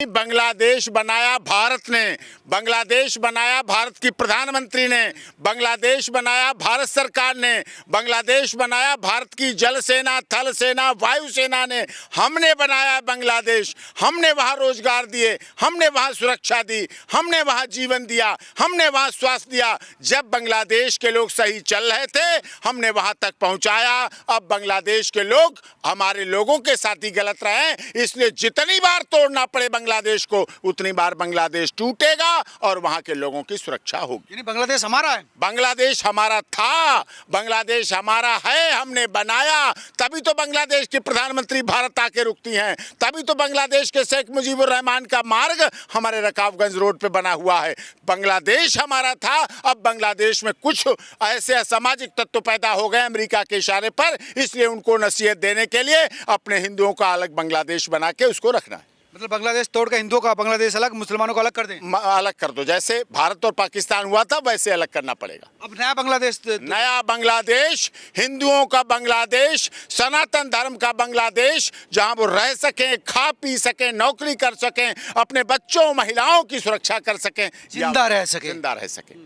बांग्लादेश बनाया भारत ने, बांग्लादेश बनाया भारत की प्रधानमंत्री ने, बांग्लादेश बनाया भारत सरकार ने, बांग्लादेश बनाया भारत की जल सेना, थल सेना, वायु सेना ने। हमने बनाया बांग्लादेश, हमने वहाँ रोजगार दिए, हमने वहाँ सुरक्षा दी, हमने वहाँ जीवन दिया, हमने वहाँ स्वास्थ्य दिया। जब बांग्लादेश के लोग सही चल रहे थे हमने वहाँ तक पहुँचाया। अब बांग्लादेश के लोग हमारे लोगों के साथ ही गलत रहे, इसलिए जितनी बार तोड़ना पड़े बांग्लादेश को उतनी बार बांग्लादेश टूटेगा और वहां के लोगों की सुरक्षा होगी। यानी बांग्लादेश हमारा है? बांग्लादेश हमारा था, बांग्लादेश हमारा है, हमने बनाया। तभी तो बांग्लादेश की प्रधानमंत्री भारत आके रुकती हैं, तभी तो बांग्लादेश के शेख मुजीबुर रहमान का मार्ग हमारे रकाबगंज रोड पे बना हुआ है। बांग्लादेश हमारा था। अब बांग्लादेश में कुछ ऐसे असामाजिक तत्व पैदा हो गए अमेरिका के इशारे पर, इसलिए उनको नसीहत देने के लिए अपने हिंदुओं का अलग बांग्लादेश बना के उसको रखना है। मतलब बांग्लादेश तोड़ कर हिंदुओं का बांग्लादेश अलग, मुसलमानों को अलग कर दें? अलग कर दो, जैसे भारत और पाकिस्तान हुआ था वैसे अलग करना पड़ेगा। अब नया बांग्लादेश नया बांग्लादेश, हिंदुओं का बांग्लादेश, सनातन धर्म का बांग्लादेश, जहां वो रह सकें, खा पी सकें, नौकरी कर सकें, अपने बच्चों महिलाओं की सुरक्षा कर सकें, जिंदा रह सके। जिंदा रह सकें।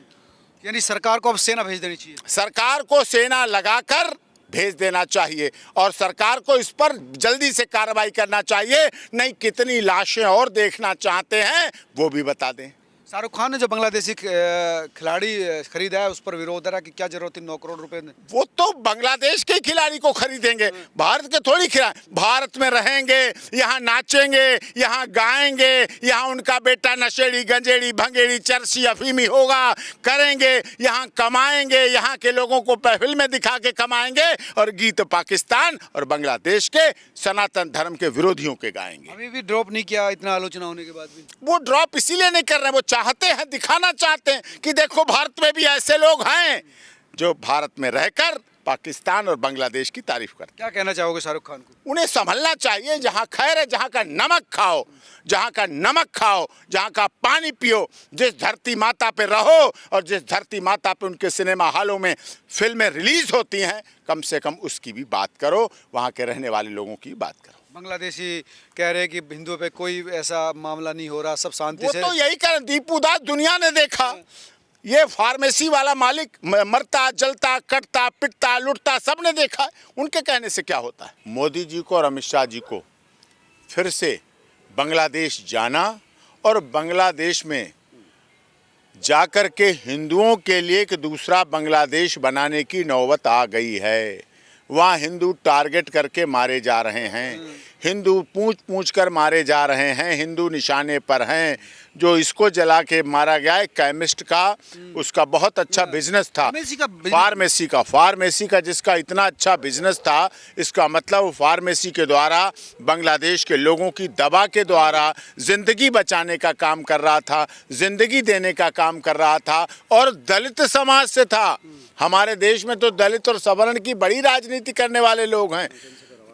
यानी सरकार को अब सेना भेज देनी चाहिए। सरकार को सेना लगाकर भेज देना चाहिए और सरकार को इस पर जल्दी से कार्रवाई करना चाहिए। नहीं कितनी लाशें और देखना चाहते हैं वो भी बता दें। शाहरुख खान ने जो बांग्लादेशी खिलाड़ी खरीदा है उस पर विरोध है कि क्या जरूरत है 9 करोड़ रुपए। वो तो बांग्लादेश के खिलाड़ी को खरीदेंगे, भारत के थोड़ी खिलाड़ी। भारत में रहेंगे, यहाँ नाचेंगे, यहाँ गाएंगे, यहाँ उनका बेटा नशेड़ी गंजेड़ी भंगेड़ी चरसी अफीमी होगा, करेंगे, यहाँ कमाएंगे, यहाँ के लोगों को फिल्में दिखा के कमाएंगे और गीत पाकिस्तान और बांग्लादेश के सनातन धर्म के विरोधियों के गाएंगे। अभी भी ड्रॉप नहीं किया, इतना आलोचना होने के बाद भी। वो ड्रॉप इसीलिए नहीं कर रहे हैं, वो चाहते हैं, दिखाना चाहते हैं कि देखो भारत में भी ऐसे लोग हैं जो भारत में रहकर पाकिस्तान और बांग्लादेश की तारीफ करते हैं। क्या कहना चाहोगे शाहरुख खान को? उन्हें संभलना चाहिए। जहां खैर है, जहां का नमक खाओ, जहां का नमक खाओ, जहां का पानी पियो। जिस धरती माता पे रहो और जिस धरती माता पे उनके सिनेमा हॉलों में फिल्में रिलीज होती हैं, कम से कम उसकी भी बात करो, वहां के रहने वाले लोगों की बात करो। बांग्लादेशी कह रहे हैं कि हिंदुओं पे कोई ऐसा मामला नहीं हो रहा, सब शांति से। वो तो यही कर, दीपू दास दुनिया ने देखा। ये फार्मेसी वाला मालिक मरता जलता कटता पिटता लुटता सबने देखा। उनके कहने से क्या होता है? मोदी जी को और अमित शाह जी को फिर से बांग्लादेश जाना और बांग्लादेश में जाकर के हिंदुओं के लिए एक दूसरा बांग्लादेश बनाने की नौबत आ गई है। वहाँ हिंदू टारगेट करके मारे जा रहे हैं, हिंदू पूछ पूछ कर मारे जा रहे हैं, हिंदू निशाने पर हैं। जो इसको जला के मारा गया है केमिस्ट का, उसका बहुत अच्छा बिजनेस था। फार्मेसी का जिसका इतना अच्छा बिजनेस था, इसका मतलब फार्मेसी के द्वारा बांग्लादेश के लोगों की दवा के द्वारा जिंदगी बचाने का काम कर रहा था, जिंदगी देने का काम कर रहा था और दलित समाज से था। हमारे देश में तो दलित और सवर्ण की बड़ी राजनीति करने वाले लोग हैं।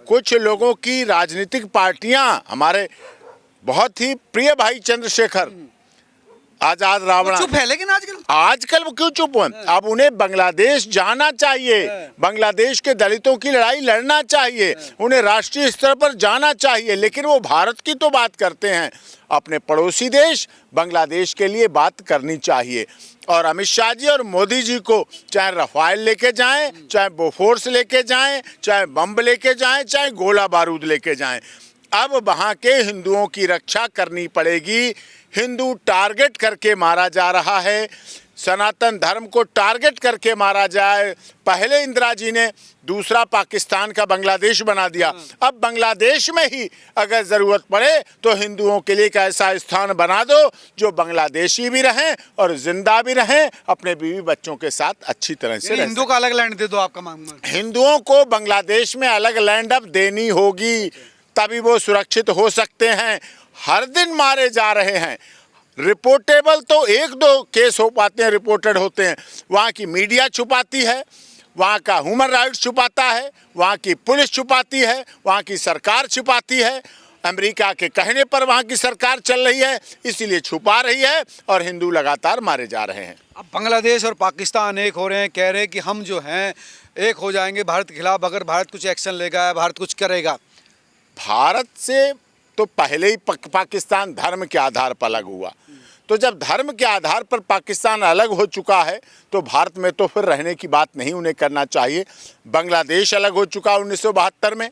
कुछ लोगों की राजनीतिक पार्टियां, हमारे बहुत ही प्रिय भाई चंद्रशेखर आजाद रावणा चुप है, लेकिन आजकल वो क्यों चुप हैं? अब उन्हें बांग्लादेश जाना चाहिए, बांग्लादेश के दलितों की लड़ाई लड़ना चाहिए, उन्हें राष्ट्रीय स्तर पर जाना चाहिए। लेकिन वो भारत की तो बात करते हैं, अपने पड़ोसी देश बांग्लादेश के लिए बात करनी चाहिए। और अमित शाह जी और मोदी जी को चाहे रफाल लेके जाएं, चाहे बोफोर्स लेके जाएं, चाहे बम लेके जाएं, चाहे गोला बारूद लेके जाएं, अब वहाँ के हिंदुओं की रक्षा करनी पड़ेगी। हिंदू टारगेट करके मारा जा रहा है, सनातन धर्म को टारगेट करके मारा जाए। पहले इंदिरा जी ने दूसरा पाकिस्तान का बांग्लादेश बना दिया, अब बांग्लादेश में ही अगर ज़रूरत पड़े तो हिंदुओं के लिए एक ऐसा स्थान बना दो जो बांग्लादेशी भी रहें और जिंदा भी रहें, अपने बीवी बच्चों के साथ अच्छी तरह से। हिंदुओं का अलग लैंड दे दो, आपका मांगना? हिंदुओं को बांग्लादेश में अलग लैंड अब देनी होगी, तभी वो सुरक्षित हो सकते हैं। हर दिन मारे जा रहे हैं। रिपोर्टेबल तो 1-2 केस हो पाते हैं, रिपोर्टेड होते हैं। वहाँ की मीडिया छुपाती है, वहाँ का ह्यूमन राइट्स छुपाता है, वहाँ की पुलिस छुपाती है, वहाँ की सरकार छुपाती है। अमेरिका के कहने पर वहाँ की सरकार चल रही है, इसीलिए छुपा रही है और हिंदू लगातार मारे जा रहे हैं। अब बांग्लादेश और पाकिस्तान एक हो रहे हैं, कह रहे हैं कि हम जो हैं एक हो जाएंगे भारत के खिलाफ, अगर भारत कुछ एक्शन लेगा, भारत कुछ करेगा। भारत से तो पहले ही पाकिस्तान धर्म के आधार पर अलग हुआ। तो जब धर्म के आधार पर पाकिस्तान अलग हो चुका है तो भारत में तो फिर रहने की बात नहीं उन्हें करना चाहिए। बांग्लादेश अलग हो चुका 1972 में,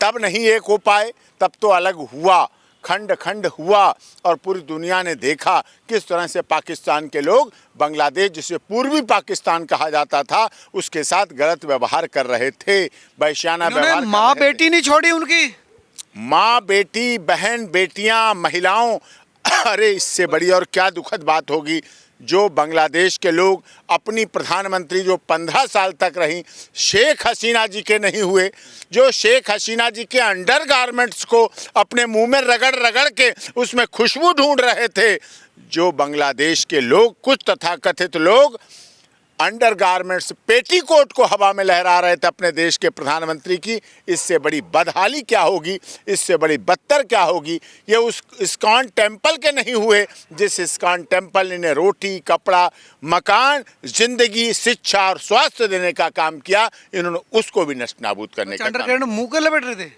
तब नहीं एक हो पाए, तब तो अलग हुआ, खंड खंड हुआ और पूरी दुनिया ने देखा किस तरह से पाकिस्तान के लोग बांग्लादेश, जिसे पूर्वी पाकिस्तान कहा जाता था, उसके साथ गलत व्यवहार कर रहे थे, वैश्याना व्यवहार कर माँ रहे थे। बेटी नहीं छोड़ी उनकी, माँ बेटी, बहन बेटियां, महिलाओं, अरे इससे बड़ी और क्या दुखद बात होगी। जो बांग्लादेश के लोग अपनी प्रधानमंत्री जो 15 साल तक रहीं, शेख हसीना जी के नहीं हुए, जो शेख हसीना जी के अंडरगारमेंट्स को अपने मुंह में रगड़ रगड़ के उसमें खुशबू ढूंढ रहे थे, जो बांग्लादेश के लोग, कुछ तथाकथित लोग अंडरगारमेंट्स, पेटीकोट को हवा में लहरा रहे थे अपने देश के प्रधानमंत्री की, इससे बड़ी बदहाली क्या होगी, इससे बड़ी बदतर क्या होगी। ये उस इस्कॉन टेम्पल के नहीं हुए जिस इस्कॉन टेम्पल ने इन्हें रोटी, कपड़ा, मकान, जिंदगी, शिक्षा और स्वास्थ्य देने का काम किया, इन्होंने उसको भी नष्ट नाबूद करने का काम। अंडरग्राउंड मुंह के लपेट रहे थे,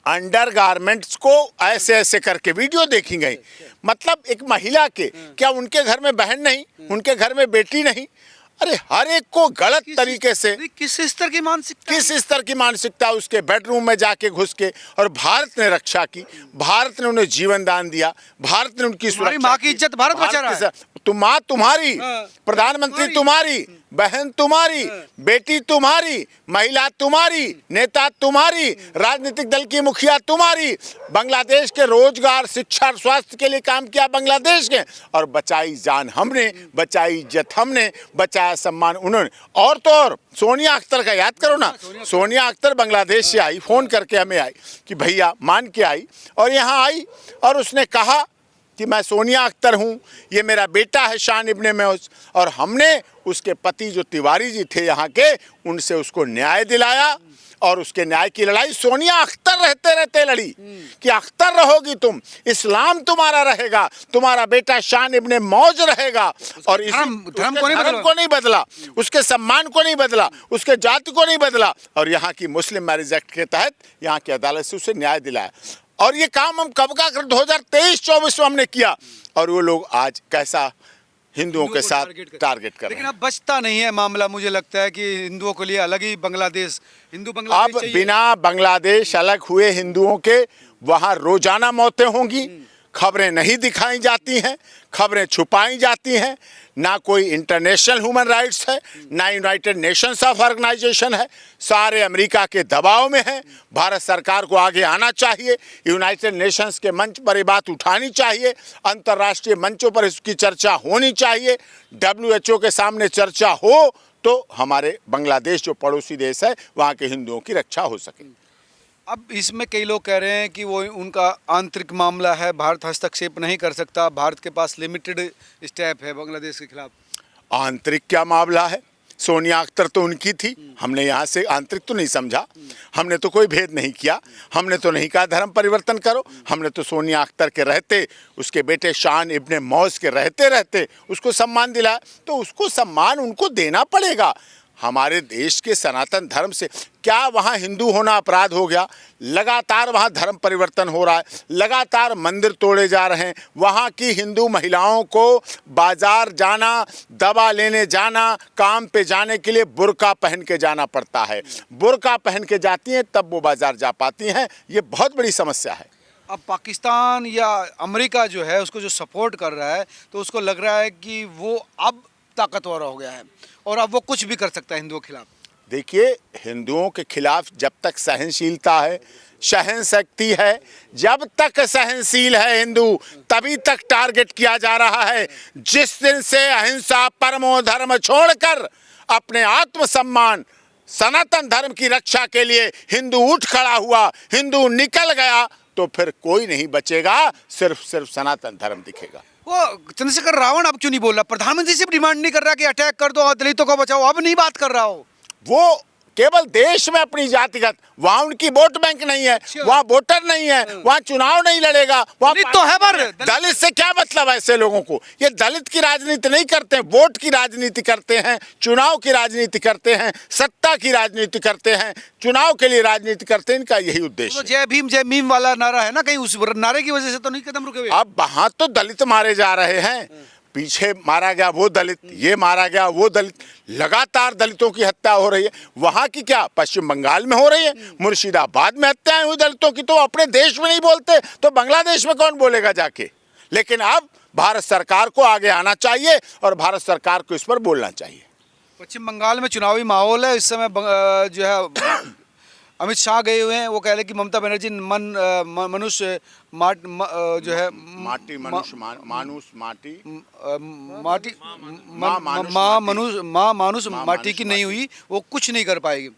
अंडरगारमेंट्स को ऐसे ऐसे करके वीडियो देखी गई। मतलब एक महिला के, क्या उनके घर में बहन नहीं, उनके घर में बेटी नहीं? अरे हर एक को गलत तरीके से, किस स्तर की मानसिकता, किस स्तर की मानसिकता, उसके बेडरूम में जाके घुस के। और भारत ने रक्षा की, भारत ने उन्हें जीवन दान दिया, भारत ने उनकी सुरक्षा माँ की इज्जत भारत बचा रहा है। माँ तुम्हारी, प्रधानमंत्री तुम्हारी, बहन तुम्हारी, बेटी तुम्हारी, महिला तुम्हारी, नेता तुम्हारी, राजनीतिक दल की मुखिया तुम्हारी। बांग्लादेश के रोजगार, शिक्षा और स्वास्थ्य के लिए काम किया बांग्लादेश के, और बचाई जान हमने, बचाई इज्जत हमने, बचाया सम्मान उन्होंने। और तो और सोनिया अख्तर का याद करो ना, सोनिया अख्तर बांग्लादेश से आई, फोन करके हमें आई कि भैया, मान के आई और यहाँ आई और उसने कहा कि मैं सोनिया अख्तर हूँ, ये मेरा बेटा है शान इब्ने मौज। और हमने उसके पति जो तिवारी जी थे यहाँ के, उनसे उसको न्याय दिलाया और उसके न्याय की लड़ाई सोनिया अख्तर रहते रहते लड़ी कि अख्तर रहोगी तुम, इस्लाम तुम्हारा रहेगा, तुम्हारा बेटा शान इब्ने मौज रहेगा। और धर्म को नहीं बदला, उसके सम्मान को नहीं बदला, उसके जाति को नहीं बदला, और यहाँ की मुस्लिम मैरिज एक्ट के तहत यहाँ की अदालत से उसे न्याय दिलाया। और ये काम हम कब का 2023-24 में हमने किया, और वो लोग आज कैसा हिंदुओं के साथ टारगेट कर रहे हैं। लेकिन अब बचता नहीं है मामला, मुझे लगता है कि हिंदुओं के लिए अलग ही बांग्लादेश, हिंदू बांग्लादेश अब चाहिए। बिना बांग्लादेश अलग हुए हिंदुओं के वहाँ रोजाना मौतें होंगी, खबरें नहीं दिखाई जाती हैं, खबरें छुपाई जाती हैं, ना कोई इंटरनेशनल ह्यूमन राइट्स है, ना यूनाइटेड नेशंस ऑफ ऑर्गेनाइजेशन है, सारे अमेरिका के दबाव में हैं। भारत सरकार को आगे आना चाहिए, यूनाइटेड नेशंस के मंच पर ये बात उठानी चाहिए, अंतर्राष्ट्रीय मंचों पर इसकी चर्चा होनी चाहिए, WHO के सामने चर्चा हो तो हमारे बांग्लादेश जो पड़ोसी देश है वहाँ के हिंदुओं की रक्षा हो सके। अब इसमें कई लोग कह रहे हैं कि वो उनका आंतरिक मामला है, भारत हस्तक्षेप नहीं कर सकता, भारत के पास लिमिटेड स्टेप है बांग्लादेश के खिलाफ। आंतरिक क्या मामला है? सोनिया अख्तर तो उनकी थी, हमने यहाँ से आंतरिक तो नहीं समझा, हमने तो कोई भेद नहीं किया, हमने तो नहीं कहा धर्म परिवर्तन करो, हमने तो सोनिया अख्तर के रहते, उसके बेटे शान इब्ने मौज के रहते रहते उसको सम्मान दिलाया, तो उसको सम्मान उनको देना पड़ेगा। हमारे देश के सनातन धर्म से क्या वहाँ हिंदू होना अपराध हो गया? लगातार वहाँ धर्म परिवर्तन हो रहा है, लगातार मंदिर तोड़े जा रहे हैं, वहाँ की हिंदू महिलाओं को बाजार जाना, दवा लेने जाना, काम पे जाने के लिए बुर्का पहन के जाना पड़ता है, बुर्का पहन के जाती हैं तब वो बाजार जा पाती हैं। ये बहुत बड़ी समस्या है। अब पाकिस्तान या अमेरिका जो है उसको जो सपोर्ट कर रहा है, तो उसको लग रहा है कि वो अब ताकतवर हो गया है और अब वो कुछ भी कर सकता है हिंदुओं के खिलाफ। देखिए, हिंदुओं के खिलाफ जब तक सहनशीलता है, सहन शक्ति है, जब तक सहनशील है हिंदू, तभी तक टारगेट किया जा रहा है। जिस दिन से अहिंसा परमो धर्म छोड़कर अपने आत्मसम्मान, सनातन धर्म की रक्षा के लिए हिंदू उठ खड़ा हुआ, हिंदू निकल गया, तो फिर कोई नहीं बचेगा, सिर्फ सनातन धर्म दिखेगा। वो चंद्रशेखर रावण अब क्यों नहीं बोल रहा? प्रधानमंत्री से डिमांड नहीं कर रहा कि अटैक कर दो, दलितों को बचाओ, अब नहीं बात कर रहा हो? वो केवल देश में अपनी जातिगत, वहां उनकी वोट बैंक नहीं है, वहां वोटर नहीं है, वहां चुनाव नहीं लड़ेगा, वहां दलित तो है पर दलित से क्या मतलब है ऐसे लोगों को? ये दलित की राजनीति नहीं करते हैं, वोट की राजनीति करते हैं, चुनाव की राजनीति करते हैं, सत्ता की राजनीति करते हैं, चुनाव के लिए राजनीति करते हैं। इनका यही उद्देश्य तो है। जय भीम जय मीम वाला नारा है ना, कहीं उस नारे की वजह से तो नहीं कदम रुके हुए? अब वहां तो दलित मारे जा रहे हैं, पीछे मारा गया वो दलित, ये मारा गया वो दलित, लगातार दलितों की हत्या हो रही है। वहां की क्या, पश्चिम बंगाल में हो रही है, मुर्शिदाबाद में हत्याएं हुई दलितों की, तो अपने देश में नहीं बोलते तो बांग्लादेश में कौन बोलेगा जाके? लेकिन अब भारत सरकार को आगे आना चाहिए और भारत सरकार को इस पर बोलना चाहिए। पश्चिम बंगाल में चुनावी माहौल है इस समय, जो है अमित शाह गए हुए हैं, वो कह रहे हैं कि ममता बनर्जी मनुष्य जो है माटी मनुष्य मानुष माटी माटी माँ मानुष माटी की नहीं हुई, वो कुछ नहीं कर पाएगी।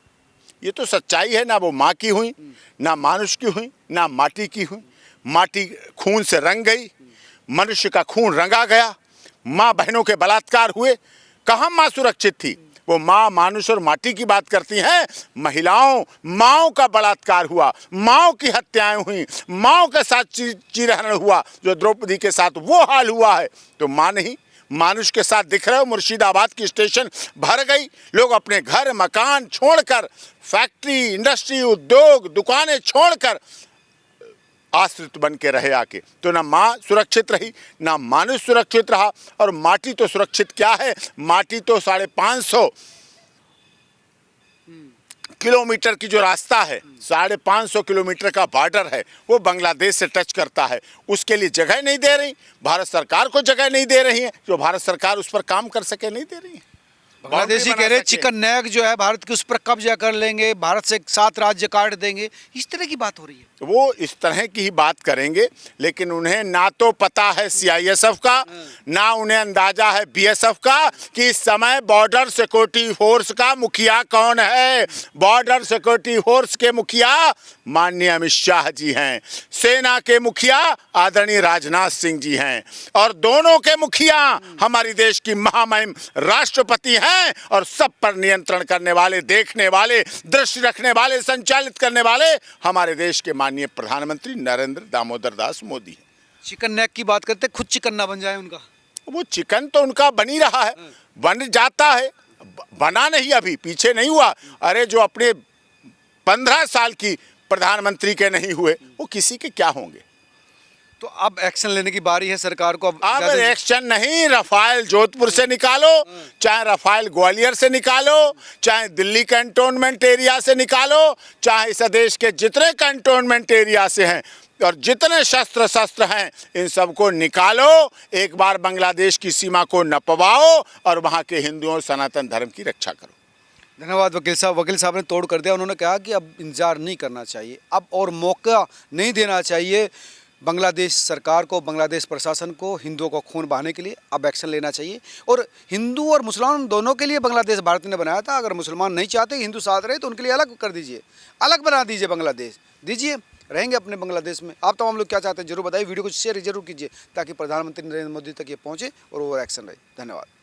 ये तो सच्चाई है ना, वो माँ की हुई, ना मानुष की हुई, ना माटी की हुई। माटी खून से रंग गई, मनुष्य का खून रंगा गया, माँ बहनों के बलात्कार हुए, कहाँ माँ सुरक्षित थी? वो माँ मानुष और माटी की बात करती हैं। महिलाओं माँओं का बलात्कार हुआ, माँओं की हत्याएं हुई, माँओं के साथ चिरहरण हुआ, जो द्रौपदी के साथ वो हाल हुआ है। तो माँ नहीं, मानुष के साथ दिख रहे हो। मुर्शिदाबाद की स्टेशन भर गई, लोग अपने घर मकान छोड़कर, फैक्ट्री इंडस्ट्री उद्योग दुकानें छोड़कर आश्रित बन के रहे आके। तो ना माँ सुरक्षित रही, ना मानुष सुरक्षित रहा, और माटी तो सुरक्षित क्या है? माटी तो 550 किलोमीटर की जो रास्ता है, 550 किलोमीटर का बॉर्डर है, वो बांग्लादेश से टच करता है। उसके लिए जगह नहीं दे रही, भारत सरकार को जगह नहीं दे रही है, जो भारत सरकार उस पर काम कर सके नहीं दे रही है। बांग्लादेशी कह रहे चिकन नेक जो है भारत के उस पर कब्जा कर लेंगे, भारत से 7 राज्य काट देंगे, इस तरह की बात हो रही है। वो इस तरह की ही बात करेंगे, लेकिन उन्हें ना तो पता है सीआईएसएफ का, ना उन्हें अंदाजा है बीएसएफ का कि इस समय बॉर्डर सिक्योरिटी फोर्स का मुखिया कौन है। बॉर्डर सिक्योरिटी फोर्स के मुखिया माननीय अमित शाह जी हैं, सेना के मुखिया आदरणीय राजनाथ सिंह जी हैं, और दोनों के मुखिया हमारी देश की महामहिम राष्ट्रपति हैं, और सब पर नियंत्रण करने वाले, देखने वाले, दृष्टि रखने वाले, संचालित करने वाले हमारे देश के माननीय प्रधानमंत्री नरेंद्र दामोदर दास मोदी है। चिकन नेक की बात करते, खुद चिकन ना बन जाए उनका। वो चिकन तो उनका बन ही रहा है, बन जाता है, बना नहीं, अभी पीछे नहीं हुआ। अरे जो अपने 15 साल की प्रधानमंत्री के नहीं हुए, वो किसी के क्या होंगे? तो अब एक्शन लेने की बारी है सरकार को। अब एक्शन नहीं, रफाल जोधपुर से निकालो, चाहे रफाल ग्वालियर से निकालो, चाहे दिल्ली कैंटोनमेंट एरिया से निकालो, चाहे इस देश के जितने कैंटोनमेंट एरिया से हैं और जितने शस्त्र हैं, इन सबको निकालो, एक बार बांग्लादेश की सीमा को नपवाओ और वहाँ के हिंदुओं सनातन धर्म की रक्षा करो। धन्यवाद वकील साहब। वकील साहब ने तोड़ कर दिया। उन्होंने कहा कि अब इंतजार नहीं करना चाहिए, अब और मौका नहीं देना चाहिए बांग्लादेश सरकार को, बांग्लादेश प्रशासन को हिंदुओं को खून बहाने के लिए अब एक्शन लेना चाहिए। और हिंदू और मुसलमान दोनों के लिए बांग्लादेश भारत ने बनाया था। अगर मुसलमान नहीं चाहते हिंदू साथ रहे तो उनके लिए अलग कर दीजिए, अलग बना दीजिए, बांग्लादेश दीजिए, रहेंगे अपने बांग्लादेश में। आप तमाम लोग क्या चाहते हैं जरूर बताइए, वीडियो को शेयर जरूर कीजिए ताकि प्रधानमंत्री नरेंद्र मोदी तक ये पहुँचे और वो एक्शन रहे। धन्यवाद।